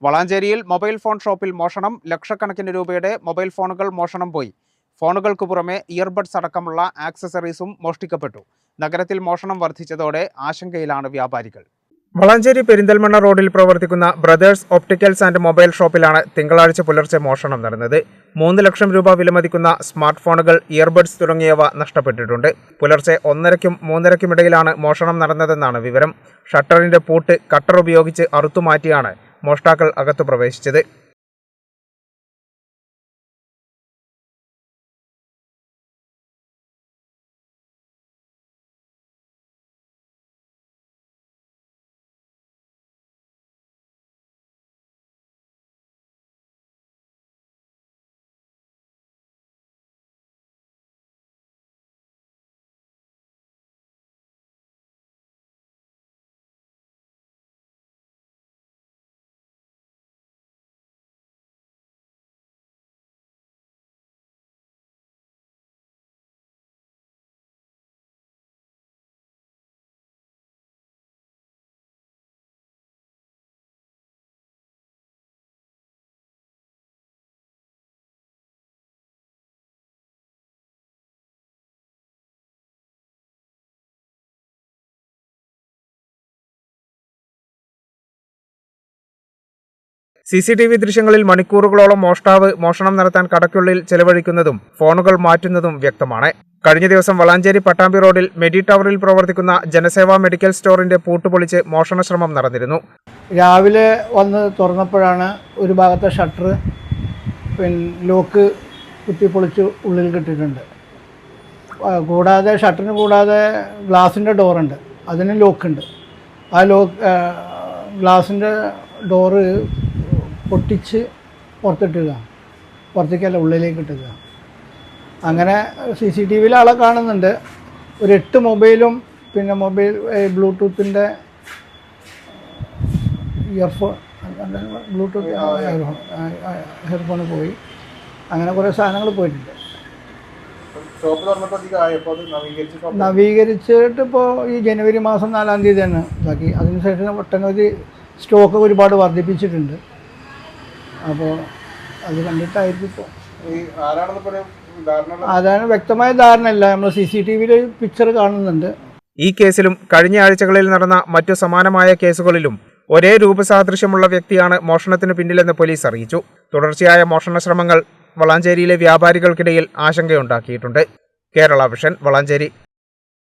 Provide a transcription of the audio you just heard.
വളാഞ്ചേരിയിൽ mobile phone ഷോപ്പിൽ മോഷണം. ലക്ഷക്കണക്കിന് രൂപയുടെ മൊബൈൽ ഫോണുകൾ മോഷണം പോയി. ഫോണുകൾക്ക് പുറമെ ഇയർബഡ്സ് അടക്കമുള്ള ആക്സസറീസും മോഷ്ടിക്കപ്പെട്ടു. നഗരത്തിൽ മോഷണം വർദ്ധിച്ചതോടെ ആശങ്കയിലാണ് വ്യാപാരികൾ. വളാഞ്ചേരി പെരിന്തൽമണ്ണ റോഡിൽ പ്രവർത്തിക്കുന്ന ബ്രദേഴ്സ് ഒപ്റ്റിക്കൽസ് ആൻഡ് മൊബൈൽ ഷോപ്പിലാണ് തിങ്കളാഴ്ച പുലർച്ചെ മോഷണം നടന്നത്. 3 ലക്ഷം രൂപ വിലമതിക്കുന്ന സ്മാർട്ട് ഫോണുകൾ, ഇയർബഡ്സ് തുടങ്ങിയവ നഷ്ടപ്പെട്ടിട്ടുണ്ട്. പുലർച്ചെ 1:30ക്കും 3:30ക്കും ഇടയിലാണ് മോഷണം നടന്നതെന്നാണ് വിവരം. ഷട്ടറിന്റെ പൂട്ട് കട്ടർ ഉപയോഗിച്ച് അറുത്തുമാറ്റിയാണ് മോഷ്ടാക്കൾ അകത്തു പ്രവേശിച്ചത്. CCTV ദൃശ്യങ്ങളിൽ മണിക്കൂറുകളോളം മോഷണം നടത്താൻ കടയ്ക്കുള്ളിൽ ചെലവഴിക്കുന്നതും ഫോണുകൾ മാറ്റുന്നതും വ്യക്തമാണ്. കഴിഞ്ഞ ദിവസം വളാഞ്ചേരി പട്ടാമ്പി റോഡിൽ മെഡി ടവറിൽ പ്രവർത്തിക്കുന്ന ജനസേവാ മെഡിക്കൽ സ്റ്റോറിന്റെ പൂട്ടുപൊളിച്ച് മോഷണശ്രമം നടന്നിരുന്നു. രാവിലെ വന്ന് തുറന്നപ്പോഴാണ് ഒരു ഭാഗത്തെ ഷട്ടർ ലോക്ക് കുത്തിപ്പൊളിച്ച് ഉള്ളിൽ കിട്ടിയിട്ടുണ്ട്. കൂടാതെ ഷട്ടറിന് കൂടാതെ ഗ്ലാസിൻ്റെ ഡോറുണ്ട്, അതിന് ലോക്കുണ്ട്. ആ ഗ്ലാസിൻ്റെ ഡോറ് പൊട്ടിച്ച് പുറത്തേക്കല്ല ഉള്ളിലേക്ക് ഇട്ടുക. അങ്ങനെ CCTVയിൽ ആളെ കാണുന്നുണ്ട്. ഒരു 8 മൊബൈലും പിന്നെ ബ്ലൂടൂത്തിൻ്റെ ബ്ലൂടൂത്ത് ഹെഡ്ഫോൺ പോയി. അങ്ങനെ കുറേ സാധനങ്ങൾ പോയിട്ടുണ്ട്. നവീകരിച്ചിട്ട് ഇപ്പോൾ ഈ ജനുവരി മാസം 4-ാം തീയതി തന്നെ ഇതാക്കി. അതിനുശേഷം ഒട്ടനവധി സ്റ്റോക്ക് ഒരുപാട് വർദ്ധിപ്പിച്ചിട്ടുണ്ട്. അപ്പോൾ അത് കണ്ടിട്ടായിരിക്കും ഇപ്പോൾ അതാണ് വ്യക്തമായ ധാരണയില്ല. നമ്മൾ CCTVയിൽ പിക്ചർ കാണുന്നുണ്ട്. ഈ കേസിലും കഴിഞ്ഞ ആഴ്ചകളിൽ നടന്ന മറ്റു സമാനമായ കേസുകളിലും ഒരേ രൂപസാദൃശ്യമുള്ള വ്യക്തിയാണ് മോഷണത്തിന് പിന്നിലെന്ന് പോലീസ് അറിയിച്ചു. തുടർച്ചയായ മോഷണ ശ്രമങ്ങൾ വളാഞ്ചേരിയിലെ വ്യാപാരികൾക്കിടയിൽ ആശങ്കയുണ്ടാക്കിയിട്ടുണ്ട്. കേരള വിഷൻ, വളാഞ്ചേരി.